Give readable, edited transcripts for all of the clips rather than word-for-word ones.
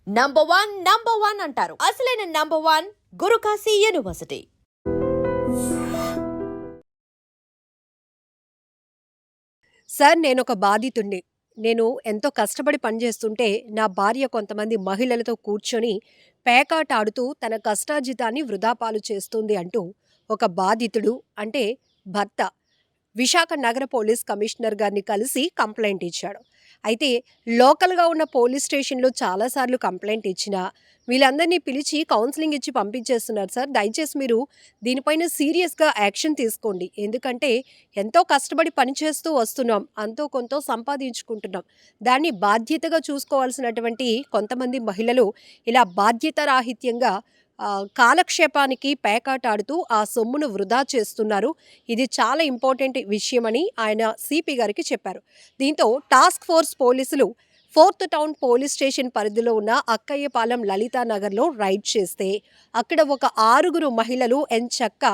Number one అంటారు. అసలైన number one Gurukashi university. Sir, నేనొక బాధితుడిని. నేను ఎంతో కష్టపడి పనిచేస్తుంటే, నా భార్య కొంతమంది మహిళలతో కూర్చొని పేకాట ఆడుతూ తన కష్టార్జితాన్ని వృధా పాలు చేస్తుంది అంటూ ఒక బాధితుడు అంటే భర్త విశాఖ నగర పోలీస్ కమిషనర్ గారిని కలిసి కంప్లెయింట్ ఇచ్చాడు. అయితే లోకల్‌గా ఉన్న పోలీస్ స్టేషన్‌లో చాలా సార్లు కంప్లెయింట్ ఇచ్చినా, వీళ్ళందరినీ పిలిచి కౌన్సెలింగ్ ఇచ్చి పంపించేస్తున్నారు సార్. దయచేసి మీరు దీనిపైన సీరియస్‌గా యాక్షన్ తీసుకోండి. ఎందుకంటే ఎంతో కష్టపడి పనిచేస్తూ వస్తున్నాం. అంతో కొంతో సంపాదించుకుంటున్నాం. దాన్ని బాధ్యతగా చూసుకోవాల్సినటువంటి కొంతమంది మహిళలు ఇలా బాధ్యతారాహిత్యంగా కాలక్షేపానికి పేకాట ఆడుతూ ఆ సొమ్మును వృధా చేస్తున్నారు. ఇది చాలా ఇంపార్టెంట్ విషయమని ఆయన సిపి గారికి చెప్పారు. దీంతో టాస్క్ ఫోర్స్ పోలీసులు ఫోర్త్ టౌన్ పోలీస్ స్టేషన్ పరిధిలో ఉన్న అక్కయ్యపాలెం లలితానగర్‌లో రైడ్ చేస్తే అక్కడ ఒక 6 మహిళలు ఎంచక్కా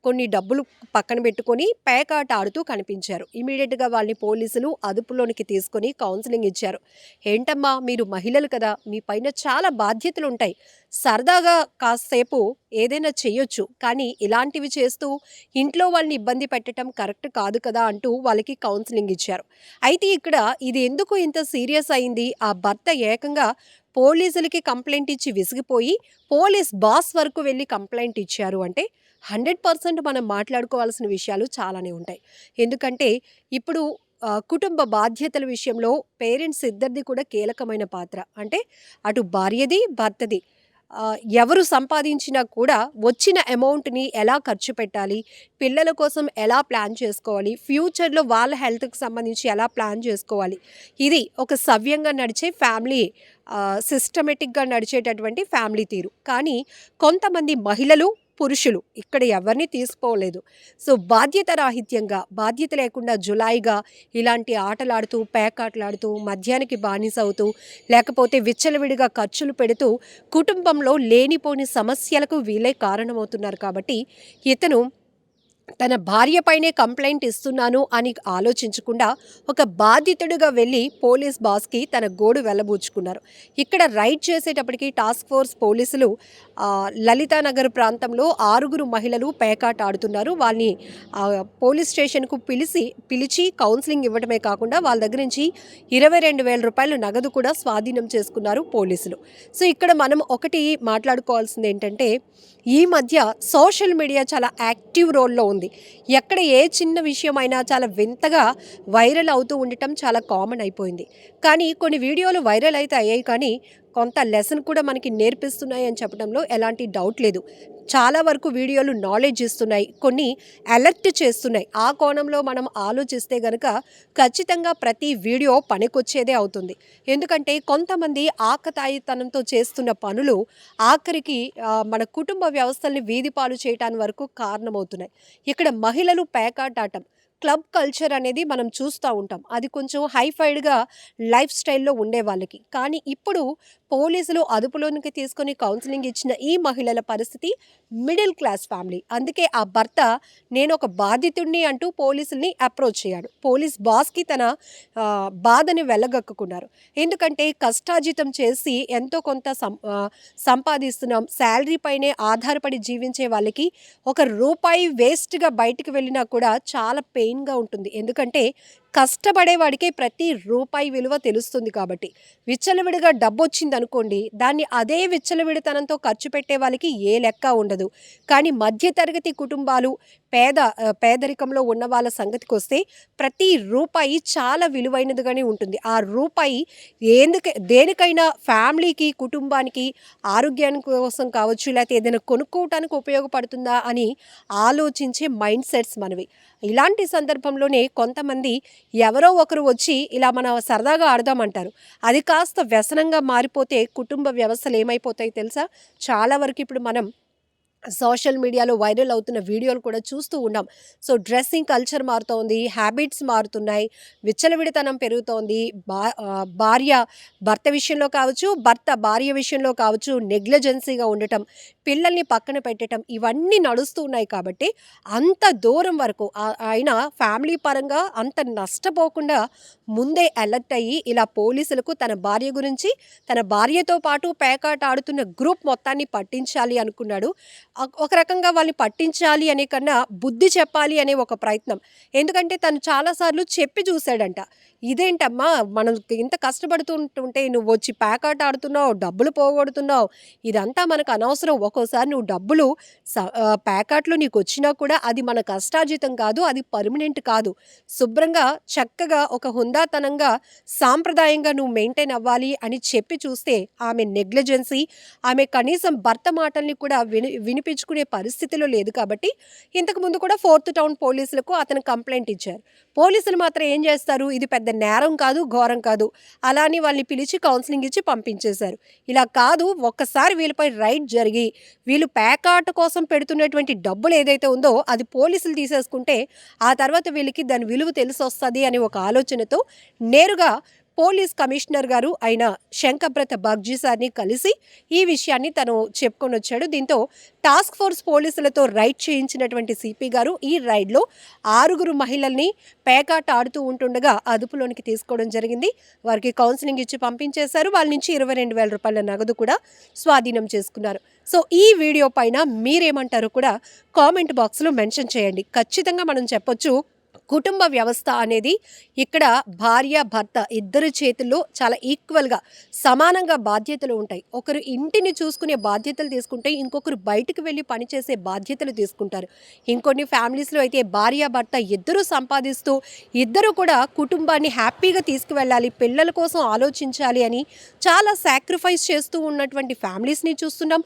కొన్ని డబ్బులు పక్కన పెట్టుకొని పేకాట ఆడుతూ కనిపించారు. ఇమ్మీడియేట్‌గా వాళ్ళని పోలీసులు అదుపులోనికి తీసుకొని కౌన్సెలింగ్ ఇచ్చారు. "ఏంటమ్మా, మీరు మహిళలు కదా! మీ పైన చాలా బాధ్యతలుంటాయి. సరదాగా కాసేపు ఏదైనా చెయ్యొచ్చు. కానీ ఇలాంటివి చేస్తూ ఇంట్లో వాళ్ళని ఇబ్బంది పెట్టటం కరెక్ట్ కాదు కదా!" అంటూ వాళ్ళకి కౌన్సెలింగ్ ఇచ్చారు. అయితే ఇక్కడ ఇది ఎందుకు ఇంత సీరియస్ అయింది? ఆ భర్త ఏకంగా పోలీసులకి కంప్లెయింట్ ఇచ్చి విసిగిపోయి పోలీస్ బాస్ వరకు వెళ్లి కంప్లెయింట్ ఇచ్చారు అంటే 100% మనం మాట్లాడుకోవాల్సిన విషయాలు చాలానే ఉంటాయి. ఎందుకంటే ఇప్పుడు కుటుంబ బాధ్యతల విషయంలో పేరెంట్స్ ఇద్దరిది కూడా కీలకమైన పాత్ర. అంటే అటు భార్యది, భర్తది. ఎవరు సంపాదించినా కూడా వచ్చిన అమౌంట్‌ని ఎలా ఖర్చు పెట్టాలి, పిల్లల కోసం ఎలా ప్లాన్ చేసుకోవాలి, ఫ్యూచర్‌లో వాళ్ళ హెల్త్‌కి సంబంధించి ఎలా ప్లాన్ చేసుకోవాలి. ఇది ఒక సవ్యంగా నడిచే ఫ్యామిలీ సిస్టమేటిక్‌గా నడిచేటటువంటి ఫ్యామిలీ తీరు. కానీ కొంతమంది మహిళలు, పురుషులు ఇక్కడ ఎవరిని తీసిపోలేదు. సో, బాధ్యత రాహిత్యంగా, బాధ్యత లేకుండా జులాయిగా ఇలాంటి ఆటలాడుతూ, పేకాటలాడుతూ, మద్యానికి బానిసవుతూ, లేకపోతే విచ్చలవిడిగా ఖర్చులు పెడుతూ, కుటుంబంలో లేనిపోని సమస్యలకు వీళ్ళే కారణమవుతున్నారు కాబట్టి, ఇతను తన భార్య పైనే కంప్లెయింట్ ఇస్తున్నాను అని ఆలోచించకుండా ఒక బాధితుడిగా వెళ్ళి పోలీస్ బాస్కి తన గోడు వెళ్ళబూచుకున్నారు. ఇక్కడ రైడ్ చేసేటప్పటికి టాస్క్ ఫోర్స్ పోలీసులు లలితానగర్ ప్రాంతంలో 6 మహిళలు పేకాట ఆడుతున్నారు. వాళ్ళని పోలీస్ స్టేషన్కు పిలిచి కౌన్సిలింగ్ ఇవ్వడమే కాకుండా వాళ్ళ దగ్గర నుంచి 22,000 రూపాయలు నగదు కూడా స్వాధీనం చేసుకున్నారు పోలీసులు. సో, ఇక్కడ మనం ఒకటి మాట్లాడుకోవాల్సింది ఏంటంటే, ఈ మధ్య సోషల్ మీడియా చాలా యాక్టివ్ రోల్‌లో ఉంది. ఎక్కడ ఏ చిన్న విషయమైనా చాలా వింతగా వైరల్ అవుతూ ఉండటం చాలా కామన్ అయిపోయింది. కానీ కొన్ని వీడియోలు వైరల్ అయితే అయ్యాయి, కానీ కొంత లెసన్ కూడా మనకి నేర్పిస్తున్నాయి అని చెప్పడంలో ఎలాంటి డౌట్ లేదు. చాలా వరకు వీడియోలు నాలెడ్జ్ ఇస్తున్నాయి, కొన్ని అలర్ట్ చేస్తున్నాయి. ఆ కోణంలో మనం ఆలోచిస్తే గనక ఖచ్చితంగా ప్రతి వీడియో పనికొచ్చేదే అవుతుంది. ఎందుకంటే కొంతమంది ఆకతాయితనంతో చేస్తున్న పనులు ఆఖరికి మన కుటుంబ వ్యవస్థల్ని వీధి పాలు చేయటాని వరకు కారణమవుతున్నాయి. ఇక్కడ మహిళలు పేకాటాటం, క్లబ్ కల్చర్ అనేది మనం చూస్తూ ఉంటాం. అది కొంచెం హైఫైడ్‌గా లైఫ్ స్టైల్‌లో ఉండేవాళ్ళకి. కానీ ఇప్పుడు పోలీసులు అదుపులోనికి తీసుకొని కౌన్సిలింగ్ ఇచ్చిన ఈ మహిళల పరిస్థితి మిడిల్ క్లాస్ ఫ్యామిలీ. అందుకే ఆ భర్త నేనొక బాధితుడిని అంటూ పోలీసుల్ని అప్రోచ్ అయ్యాడు. పోలీస్ బాస్‌కి తన బాధని వెళ్ళగక్కుకున్నారు. ఎందుకంటే కష్టార్జితం చేసి ఎంతో కొంత సంపాదిస్తున్నాం. శాలరీ పైనే ఆధారపడి జీవించే వాళ్ళకి ఒక రూపాయి వేస్ట్‌గా బయటికి వెళ్ళినా కూడా చాలా పెయిన్‌గా ఉంటుంది. ఎందుకంటే కష్టపడేవాడికే ప్రతి రూపాయి విలువ తెలుస్తుంది కాబట్టి. విచ్చలవిడిగా డబ్బొచ్చిందనుకోండి, దాన్ని అదే విచ్చలవిడితనంతో ఖర్చు పెట్టే వాళ్ళకి ఏ లెక్క ఉండదు. కానీ మధ్య తరగతి కుటుంబాలు, పేదరికంలో ఉన్న వాళ్ళ సంగతికొస్తే ప్రతి రూపాయి చాలా విలువైనదిగానే ఉంటుంది. ఆ రూపాయి దేనికైనా ఫ్యామిలీకి, కుటుంబానికి, ఆరోగ్యానికి కోసం కావచ్చు, లేతే ఏదైనా కొనుక్కోవటానికి ఉపయోగపడుతుందా అని ఆలోచించే మైండ్ సెట్స్ మనవి. ఇలాంటి సందర్భంలోనే కొంతమంది ఎవరో ఒకరు వచ్చి ఇలా మనం సరదాగా ఆడదామంటారు. అది కాస్త వ్యసనంగా మారిపోతే కుటుంబ వ్యవస్థలు ఏమైపోతాయో తెలుసా? చాలా వరకు ఇప్పుడు మనం సోషల్ మీడియాలో వైరల్ అవుతున్న వీడియోలు కూడా చూస్తూ ఉన్నాం. సో, డ్రెస్సింగ్ కల్చర్ మారుతోంది, హ్యాబిట్స్ మారుతున్నాయి, విచ్చలవిడితనం పెరుగుతోంది. భార్య భర్త విషయంలో కావచ్చు, భర్త భార్య విషయంలో కావచ్చు, నెగ్లిజెన్సీగా ఉండటం, పిల్లల్ని పక్కన పెట్టటం ఇవన్నీ నడుస్తూ ఉన్నాయి కాబట్టి అంత దూరం వరకు ఆయన ఫ్యామిలీ పరంగా అంత నష్టపోకుండా ముందే అలర్ట్ అయ్యి ఇలా పోలీసులకు తన భార్య గురించి, తన భార్యతో పాటు పేకాట ఆడుతున్న గ్రూప్ మొత్తాన్ని పట్టించాలి అనుకున్నాడు. ఒక రకంగా వాళ్ళని పట్టించాలి అనే కన్నా బుద్ధి చెప్పాలి అనే ఒక ప్రయత్నం. ఎందుకంటే తను చాలా సార్లు చెప్పి చూసాడంట. ఇదేంటమ్మా మనం ఇంత కష్టపడుతుంటుంటే నువ్వొచ్చి పేకాట ఆడుతున్నావు, డబ్బులు పోగొడుతున్నావు. ఇదంతా మనకు అనవసరం. ఒక్కోసారి నువ్వు డబ్బులు పేకాట్లు నీకొచ్చినా కూడా అది మన కష్టార్జితం కాదు. అది పర్మనెంట్ కాదు. శుభ్రంగా చక్కగా ఒక హుందాతనంగా సాంప్రదాయంగా నువ్వు మెయింటైన్ అవ్వాలి అని చెప్పి చూస్తే ఆమె నెగ్లిజెన్సీ, ఆమె కనీసం భర్త మాటల్ని కూడా వినిపించుకునే పరిస్థితిలో లేదు కాబట్టి ఇంతకుముందు కూడా 4th టౌన్ పోలీసులకు అతను కంప్లైంట్ ఇచ్చారు. పోలీసులు మాత్రం ఏం చేస్తారు, ఇది పెద్ద నేరం కాదు, ఘోరం కాదు, అలా అని వాళ్ళని పిలిచి కౌన్సిలింగ్ ఇచ్చి పంపించేశారు. ఇలా కాదు, ఒక్కసారి వీళ్ళపై రైడ్ జరిగి వీళ్ళు పేకాట కోసం పెడుతున్నటువంటి డబ్బులు ఏదైతే ఉందో అది పోలీసులు తీసేసుకుంటే ఆ తర్వాత వీళ్ళకి దాని విలువ తెలిసొస్తుంది అనే ఒక ఆలోచనతో నేరుగా పోలీస్ కమిషనర్ గారు అయిన శంకబ్రత బాగ్జీ సార్ని కలిసి ఈ విషయాన్ని తను చెప్పుకొని వచ్చాడు. దీంతో టాస్క్ ఫోర్స్ పోలీసులతో రైడ్ చేయించినటువంటి సిపి గారు ఈ రైడ్లో 6 మహిళల్ని పేకాట ఆడుతూ ఉంటుండగా అదుపులోనికి తీసుకోవడం జరిగింది. వారికి కౌన్సిలింగ్ ఇచ్చి పంపించేశారు. వాళ్ళ నుంచి 22,000 రూపాయల నగదు కూడా స్వాధీనం చేసుకున్నారు. సో ఈ వీడియో పైన మీరేమంటారో కూడా కామెంట్ బాక్స్లో మెన్షన్ చేయండి. ఖచ్చితంగా మనం చెప్పొచ్చు, కుటుంబ వ్యవస్థ అనేది ఇక్కడ భార్య భర్త ఇద్దరి చేతుల్లో చాలా ఈక్వల్గా సమానంగా బాధ్యతలు ఉంటాయి. ఒకరు ఇంటిని చూసుకునే బాధ్యతలు తీసుకుంటే ఇంకొకరు బయటకు వెళ్ళి పనిచేసే బాధ్యతలు తీసుకుంటారు. ఇంకొన్ని ఫ్యామిలీస్లో అయితే భార్య భర్త ఇద్దరూ సంపాదిస్తూ ఇద్దరు కూడా కుటుంబాన్ని హ్యాపీగా తీసుకువెళ్ళాలి, పిల్లల కోసం ఆలోచించాలి అని చాలా సాక్రిఫైస్ చేస్తూ ఉన్నటువంటి ఫ్యామిలీస్ని చూస్తున్నాం.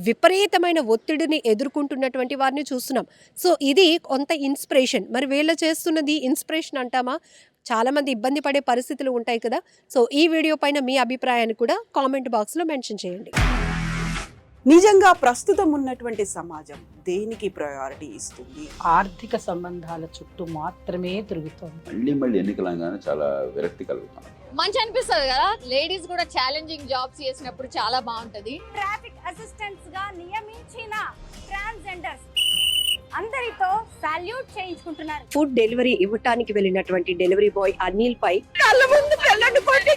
విపరీతమైన ఒత్తిడిని ఎదుర్కొంటున్నటువంటి వారిని చూస్తున్నాం. సో ఇది కొంత ఇన్స్పిరేషన్. మరి వీళ్ళ చేస్తున్నది ఇన్స్పిరేషన్ అంటామా? చాలామంది ఇబ్బంది పడే పరిస్థితులు ఉంటాయి కదా. సో ఈ వీడియో పైన మీ అభిప్రాయాన్ని కూడా కామెంట్ బాక్స్లో మెన్షన్ చేయండి. నిజంగా ప్రస్తుతం ఉన్నటువంటి సమాజం దేనికి ప్రయారిటీ ఇస్తుంది? ఆర్థిక సంబంధాల చుట్టూ మాత్రమే తిరుగుతోంది. మళ్ళీ ఎన్నికలంగానే చాలా విరక్తి కలుగుతాను. మంచి అనిపిస్తుంది కదా, లేడీస్ కూడా ఛాలెంజింగ్ జాబ్స్ చేసినప్పుడు చాలా బాగుంటది. ట్రాఫిక్ అసిస్టెంట్స్ గా నియమించిన ట్రాన్స్జెండర్స్ అందరితో సాల్యూట్ చేయించుకుంటున్నారు. ఫుడ్ డెలివరీ ఇవ్వటానికి వెళ్ళినటువంటి డెలివరీ బాయ్ అనిల్ పై కళ్ళ ముందు పిల్లని కొట్టి